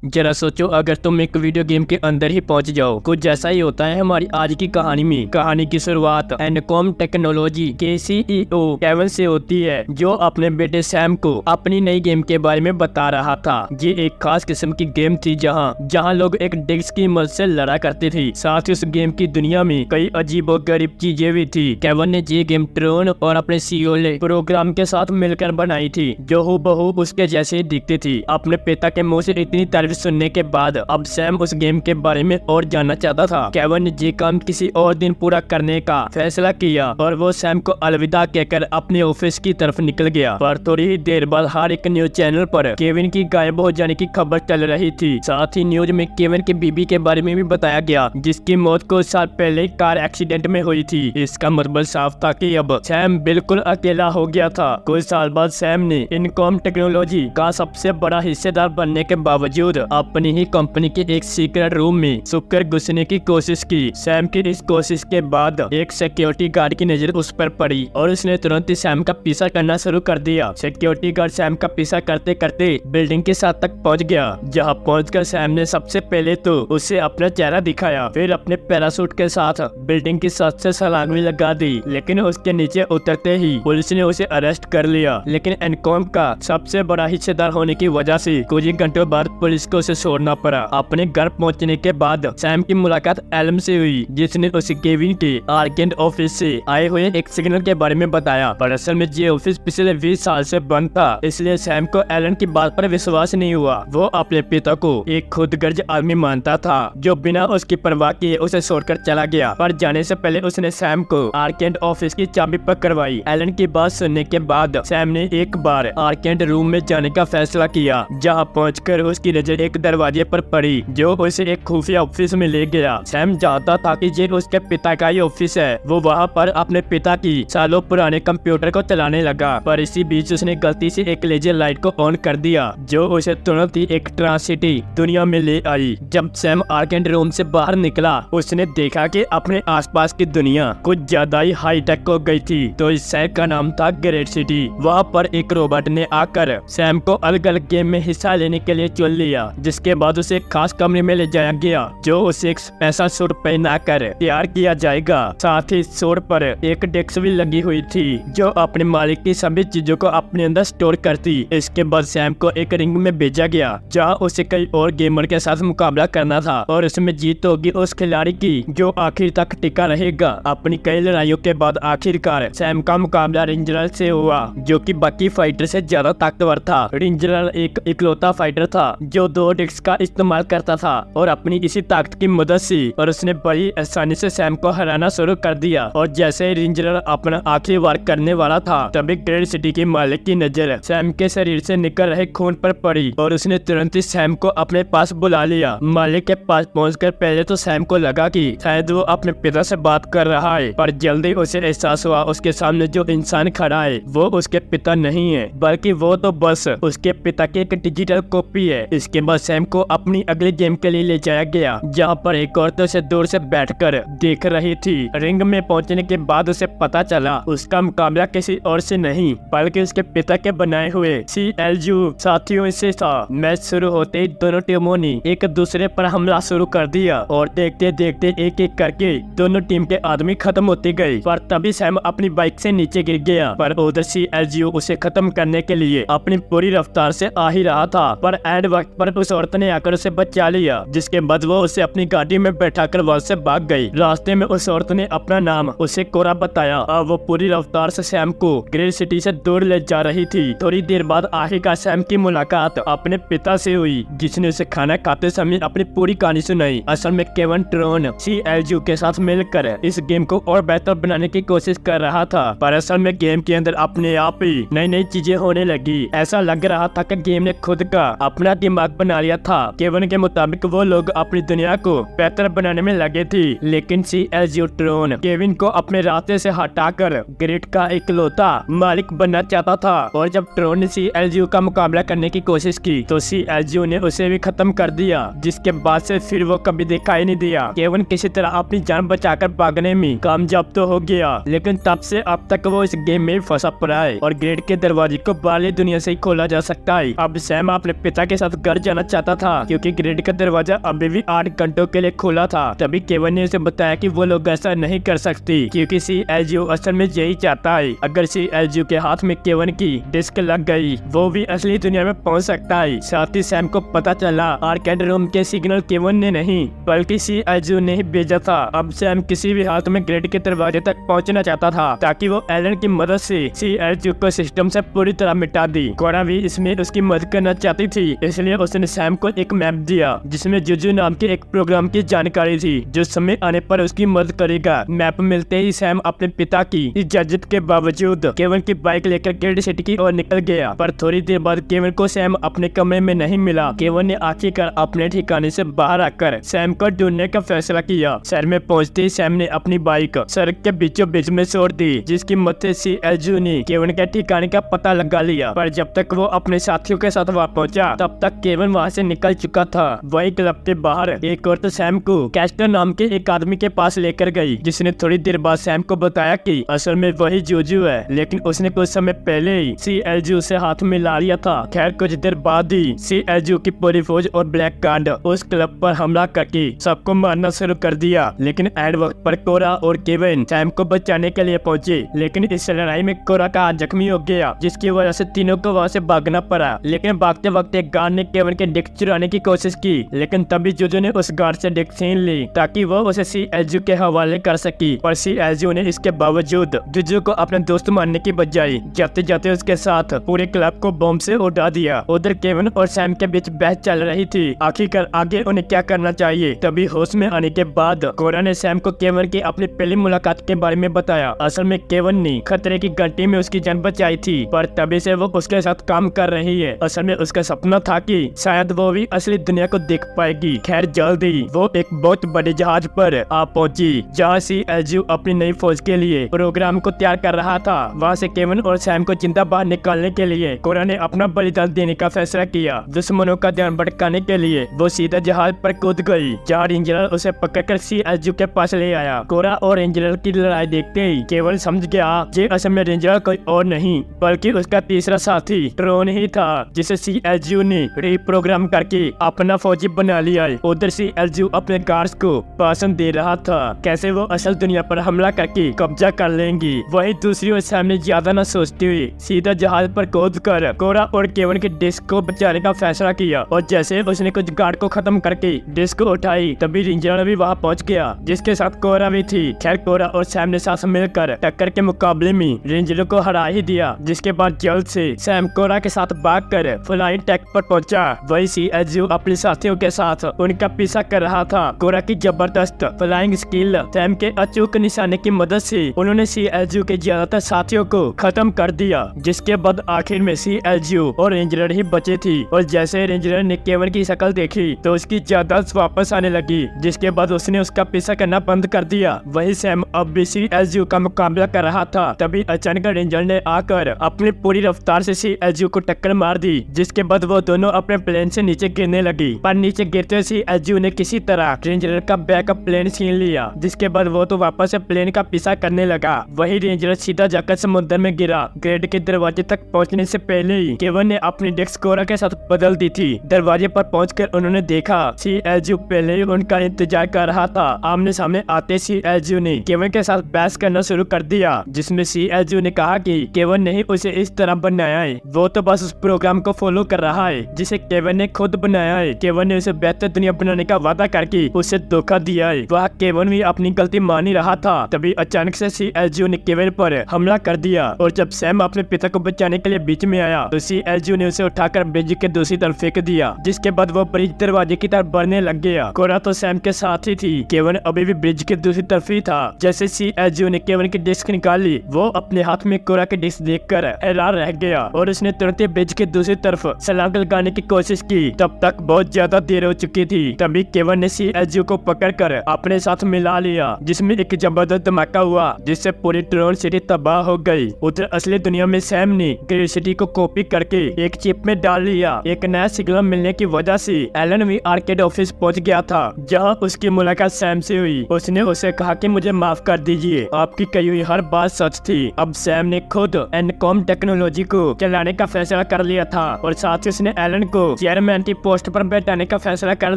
जरा सोचो, अगर तुम एक वीडियो गेम के अंदर ही पहुंच जाओ। कुछ जैसा ही होता है हमारी आज की कहानी में। कहानी की शुरुआत एनकॉम टेक्नोलॉजी के सीईओ केविन से होती है, जो अपने बेटे सैम को अपनी नई गेम के बारे में बता रहा था। ये एक खास किस्म की गेम थी जहां लोग एक डिस्क की मदद से लड़ा करते थे। साथ ही उस गेम की दुनिया में कई अजीबोगरीब चीजें भी थी। केविन ने ये गेम ट्रोन और अपने सीईओ प्रोग्राम के साथ मिलकर बनाई थी, जो हूबहू उसके जैसे ही दिखती थी। अपने पिता के मुंह से इतनी तारीफ सुनने के बाद अब सैम उस गेम के बारे में और जानना चाहता था। केविन ने ये काम किसी और दिन पूरा करने का फैसला किया और वो सैम को अलविदा कहकर अपने ऑफिस की तरफ निकल गया। पर थोड़ी ही देर बाद हर एक न्यूज चैनल पर केविन की गायब हो जाने की खबर चल रही थी। साथ ही न्यूज में केविन की बीबी के बारे में भी बताया गया, जिसकी मौत कुछ साल पहले कार एक्सीडेंट में हुई थी। इसका मतलब साफ था कि अब सैम बिल्कुल अकेला हो गया था। कुछ साल बाद सैम ने इनकॉम टेक्नोलॉजी का सबसे बड़ा हिस्सेदार बनने के बावजूद अपनी ही कंपनी के एक सीक्रेट रूम में छुपकर घुसने की कोशिश की। सैम की इस कोशिश के बाद एक सिक्योरिटी गार्ड की नजर उस पर पड़ी और उसने तुरंत ही सैम का पीछा करना शुरू कर दिया। सिक्योरिटी गार्ड सैम का पीछा करते करते बिल्डिंग के साथ तक पहुंच गया। जहां पहुंचकर सैम ने सबसे पहले तो उसे अपना चेहरा दिखाया, फिर अपने पैराशूट के साथ बिल्डिंग की छत से छलांग भी लगा दी। लेकिन उसके नीचे उतरते ही पुलिस ने उसे अरेस्ट कर लिया। लेकिन एनकॉम का सबसे बड़ा हिस्सेदार होने की वजह से कुछ ही घंटों बाद पुलिस को उसे छोड़ना पड़ा। अपने घर पहुंचने के बाद सैम की मुलाकात एलम से हुई, जिसने उसे केविन के आर्केड ऑफिस से आए हुए एक सिग्नल के बारे में बताया। पर असल में ये ऑफिस पिछले 20 साल से बंद था, इसलिए सैम को एलन की बात पर विश्वास नहीं हुआ। वो अपने पिता को एक खुदगर्ज आदमी मानता था, जो बिना उसकी परवाह किए उसे छोड़कर चला गया। पर जाने से पहले उसने सैम को आर्केड ऑफिस की चाबी पकड़वाई। एलन की बात सुनने के बाद सैम ने एक बार आर्केड रूम में जाने का फैसला किया। जहाँ पहुंचकर उसकी नजर एक दरवाजे पर पड़ी, जो उसे एक खुफिया ऑफिस में ले गया। सैम जानता था कि ये उसके पिता का ही ऑफिस है। वो वहाँ पर अपने पिता की सालों पुराने कंप्यूटर को चलाने लगा, पर इसी बीच उसने गलती से एक लेजर लाइट को ऑन कर दिया, जो उसे तुरंत ही एक ट्रांसिटी दुनिया में ले आई। जब सैम आर्केड रूम से बाहर निकला, उसने देखा कि अपने आसपास की दुनिया कुछ ज्यादा ही हाईटेक हो गई थी। तो इस शहर का नाम था ग्रेट सिटी। वहाँ पर एक रोबोट ने आकर सैम को अलग अलग गेम में हिस्सा लेने के लिए चुन लिया, जिसके बाद उसे एक खास कमरे में ले जाया गया, जो उसे एक स्पेशल सूट पहना कर तैयार किया जाएगा। साथ ही सूट पर एक डेस्क भी लगी हुई थी, जो अपने मालिक की सभी चीजों को अपने अंदर स्टोर करती। इसके बाद सैम को एक रिंग में भेजा गया, जहाँ उसे कई और गेमर के साथ मुकाबला करना था और उसमें जीत होगी उस खिलाड़ी की जो आखिर तक टिका रहेगा। अपनी कई लड़ाइयों के बाद आखिरकार सैम का मुकाबला रेंजर से हुआ, जो कि बाकी फाइटर से ज्यादा ताकतवर था। रेंजर एक इकलौता फाइटर था जो 2 डिस्क का इस्तेमाल करता था और अपनी इसी ताकत की मदद से और उसने बड़ी आसानी से सैम को हराना शुरू कर दिया। और जैसे ही रेंजर अपना आखिरी वार करने वाला था, तभी ग्रेट सिटी के मालिक की नजर सैम के शरीर से निकल रहे खून पर पड़ी और उसने तुरंत ही सैम को अपने पास बुला लिया। मालिक के पास पहुंचकर पहले तो सैम को लगा कि शायद वो अपने पिता से बात कर रहा है, पर जल्दी उसे एहसास हुआ उसके सामने जो इंसान खड़ा है वो उसके पिता नहीं है, बल्कि वो तो बस उसके पिता की एक डिजिटल कॉपी है। इसके बाद सैम को अपनी अगली गेम के लिए ले जाया गया, जहाँ पर एक औरत उसे दूर से बैठकर देख रही थी। रिंग में पहुंचने के बाद उसे पता चला उसका मुकाबला किसी और से नहीं, बल्कि उसके पिता के बनाए हुए CLU साथियों से था। मैच शुरू होते ही दोनों टीमों ने एक दूसरे पर हमला शुरू कर दिया और देखते देखते एक एक करके दोनों टीम के आदमी खत्म होते गए। पर तभी सैम अपनी बाइक से नीचे गिर गया, पर उधर CLU उसे खत्म करने के लिए अपनी पूरी रफ्तार से आ ही रहा था। पर एंड वक्त पर उस औरत ने आकर उसे बचा लिया, जिसके बाद वो उसे अपनी गाड़ी में बैठाकर वहां से भाग गई। रास्ते में उस औरत ने अपना नाम उसे कोरा बताया और वो पूरी रफ्तार से सैम को ग्रेट सिटी से दूर ले जा रही थी। थोड़ी देर बाद आखिरकार सैम की मुलाकात अपने पिता से हुई, जिसने उसे खाना खाते समय अपनी पूरी कहानी सुनाई। असल में केविन ट्रोन CLU के साथ मिलकर इस गेम को और बेहतर बनाने की कोशिश कर रहा था, पर असल में गेम के अंदर अपने आप ही नई नई चीजें होने लगी। ऐसा लग रहा था कि गेम ने खुद का अपना दिमाग बना लिया था। केविन के मुताबिक वो लोग अपनी दुनिया को बेहतर बनाने में लगे थे, लेकिन CLU ट्रोन केविन को अपने रास्ते से हटाकर ग्रेट का इकलौता मालिक बनना चाहता था। और जब ट्रोन ने CLU का मुकाबला करने की कोशिश की तो CLU ने उसे भी खत्म कर दिया, जिसके बाद से फिर वो कभी दिखाई नहीं दिया। केविन किसी तरह अपनी जान बचाकर भागने में कामयाब तो हो गया, लेकिन तब से अब तक वो इस गेम में फंसा पड़ा है और ग्रेट के दरवाजे को बाहरी दुनिया से ही खोला जा सकता है। अब सैम अपने पिता के साथ घर जाना चाहता था क्योंकि ग्रेड का दरवाजा अभी भी 8 घंटों के लिए खुला था। तभी केवन ने उसे बताया कि वो लोग ऐसा नहीं कर सकती क्योंकि CLGO असल में यही चाहता है। अगर CLGO के हाथ में केवन की डिस्क लग गई वो भी असली दुनिया में पहुंच सकता है। साथ ही सैम को पता चला आर्केड रूम के सिग्नल केवन ने नहीं बल्कि CLGO ने ही भेजा था। अब सैम किसी भी हालत में ग्रेड के दरवाजे तक पहुंचना चाहता था ताकि वो एलन की मदद से CLGO को सिस्टम से पूरी तरह मिटा दी। कोरा भी इसमें उसकी मदद करना चाहती थी, इसलिए उसने सैम को एक मैप दिया जिसमें जुजू नाम के एक प्रोग्राम की जानकारी थी जो समय आने पर उसकी मदद करेगा। मैप मिलते ही सैम अपने पिता की इजाजत के बावजूद केवन की बाइक लेकर ग्रेड सिटी की ओर निकल गया। पर थोड़ी देर बाद केवन को सैम अपने कमरे में नहीं मिला। केवन ने आखिरकार अपने ठिकाने से बाहर आकर सैम को ढूंढने का फैसला किया। शहर में पहुंचते ही सैम ने अपनी बाइक सड़क के बीचों बीच में छोड़ दी, जिसकी मदद से CLGO ने केवन के ठिकाने का पता लगा लिया। पर जब तक वो अपने साथियों के साथ वहां पहुंचा तब तक केवन वहां से निकल चुका था। वही क्लब के बाहर एक औरत सैम को कैस्टर नाम के एक आदमी के पास लेकर गई, जिसने थोड़ी देर बाद सैम को बताया कि असल में वही जुजू है, लेकिन उसने कुछ समय पहले ही CLGO से हाथ मिला लिया था। खैर कुछ देर बाद ही CLGO की पूरी फौज और ब्लैक कार्ड उस क्लब पर हमला करके सबको मारना शुरू कर दिया। लेकिन एंड वक्त पर कोरा और केवन सैम को बचाने के लिए पहुंचे, लेकिन इस लड़ाई में कोरा का हाथ जख्मी हो गया, जिसकी वजह से तीनों को वहां से भागना पड़ा। लेकिन भागते वक्त एक गार्ड ने केवन के डिस्क चुराने की कोशिश की, लेकिन तभी जुजू ने उस गार्ड से डिस्क छीन ली ताकि वो उसे CLGO के हवाले कर सकी। और CLGO ने इसके बावजूद जुजू को अपने दोस्त मानने की बजाय जाते जाते उसके साथ पूरे क्लब को बम से उड़ा दिया। उधर केवन और सैम के बीच बहस चल रही थी, आखिरकार आगे उन्हें क्या करना चाहिए। तभी होश में आने के बाद कोरा ने सैम को केवन की अपनी पहली मुलाकात के बारे में बताया। असल में केवन ने खतरे की घंटी में उसकी जान बचाई थी, पर तभी से वो उसके साथ काम कर रही है। असल में उसका सपना था कि शायद वो भी असली दुनिया को देख पाएगी। खैर जल्द ही वो एक बहुत बड़े जहाज पर आ पहुंची जहाँ CLGO अपनी नई फौज के लिए प्रोग्राम को तैयार कर रहा था। वहाँ से केवन और सैम को जिंदा बाहर निकालने के लिए कोरा ने अपना बलिदान देने का फैसला किया। दुश्मनों का ध्यान भटकाने के लिए वो सीधा जहाज पर कूद गई, जहाँ रेंजर उसे पकड़कर CLGO के पास ले आया। कोरा और रेंजर की लड़ाई देखते ही केवल समझ गया ये असल में रेंजर कोई और नहीं बल्कि उसका तीसरा साथी ट्रोन ही था, जिसे CLGO ने रीप्रोग्राम करके अपना फौजी बना लिया। उधर CLGO अपने गार्ड्स को भाषण दे रहा था कैसे वो असल दुनिया पर हमला करके कब्जा कर लेंगी। वही दूसरी ओर सैम ने ज्यादा न सोचते हुए सीधा जहाज पर कूद कर कोरा और केवन के डिस्क को बचाने का फैसला किया। और जैसे उसने कुछ गार्ड को खत्म करके डिस्क को उठाई तभी रेंजर भी वहाँ पहुँच गया, जिसके साथ कोरा भी थी। खैर कोरा और सैम ने साथ मिलकर टक्कर के मुकाबले में रेंजर को हरा ही दिया, जिसके बाद जल्द से सैम कोरा के साथ भाग कर फ्लाइंग टैक पर पहुंचा। वही CLGO अपने साथियों के साथ उनका पीछा कर रहा था। कोरा की जबरदस्त फ्लाइंग स्किल सैम के अचूक निशाने की मदद से उन्होंने CLGO के ज्यादातर साथियों को खत्म कर दिया, जिसके बाद आखिर में CLGO और रेंजर ही बचे थी। और जैसे रेंजर ने केवन की शक्ल देखी तो उसकी याददाश्त वापस आने लगी, जिसके बाद उसने उसका पीछा करना बंद कर दिया। वही सैम अब भी CLGO का मुकाबला कर रहा था। तभी अचानक रेंजर ने आकर अपनी पूरी रफ्तार से CLGO को टक्कर मार दी, जिसके बाद वो दोनों अपने प्लेन से नीचे गिरने लगी। पर नीचे गिरते CLGO ने किसी तरह रेंजर का बैकअप प्लेन छीन लिया, जिसके बाद वो तो वापस से प्लेन का पीछा करने लगा। वही रेंजर सीधा जाकर समुद्र में गिरा। ग्रेड के दरवाजे तक पहुंचने से पहले ही केवन ने अपनी डिस्क कोरा के साथ बदल दी थी। दरवाजे पर पहुंचकर उन्होंने देखा CLGO पहले ही उनका इंतजार कर रहा था। आमने सामने आते CLGO ने केवन के साथ बहस करना शुरू कर दिया, जिसमें CLGO ने कहा कि केवन ने ही उसे इस तरह बनाया है, वो तो बस उस प्रोग्राम को फॉलो कर रहा है जिसे केवन ने खुद बनाया है। केवन ने उसे बेहतर दुनिया बनाने का वादा करके उसे धोखा दिया है। वह केवन भी अपनी गलती मान ही रहा था। तभी अचानक से CLGO ने केवन पर हमला कर दिया और जब सैम अपने पिता को बचाने के लिए बीच में आया तो CLGO ने उसे उठाकर ब्रिज के दूसरी तरफ फेंक दिया, जिसके बाद वो ब्रिज दरवाजे की तरफ बढ़ने लग गया। कोरा तो सैम के साथ ही थी, केवन अभी भी ब्रिज के दूसरी तरफ ही था। जैसे CLGO ने केवन की डिस्क निकाली, वो अपने हाथ में कोरा की डिस्क देखकर हैरान रह गया और उसने तुरंत ब्रिज के दूसरी तरफ छलांग लगाने की कोशिश की। तब तक बहुत ज्यादा देर हो चुकी थी। तभी केवन ने CLGO को पकड़कर अपने साथ मिला लिया, जिसमें एक जबरदस्त धमाका हुआ जिससे पूरी ट्रोन सिटी तबाह हो गई। उधर असली दुनिया में सैम ने ग्रेड सिटी को कॉपी करके एक चिप में डाल लिया। एक नया सिग्नल मिलने की वजह से एलन भी आर्केड ऑफिस पहुंच गया था, जहां उसकी मुलाकात सैम से हुई। उसने उसे कहा कि मुझे माफ कर दीजिए, आपकी कही हुई हर बात सच थी। अब सैम ने खुद एनकॉम टेक्नोलॉजी को चलाने का फैसला कर लिया था और साथ ही उसने एलन को चेयरमैन की पोस्ट पर बैठाने का फैसला कर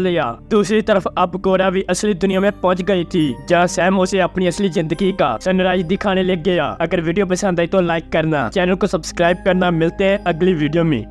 लिया। दूसरी तरफ अब कोरा भी असली दुनिया में पहुंच गई थी, जहां सैम उसे अपनी असली जिंदगी का सनराइज दिखाने लग गया। अगर वीडियो पसंद आई तो लाइक करना, चैनल को सब्सक्राइब करना। मिलते हैं अगली वीडियो में।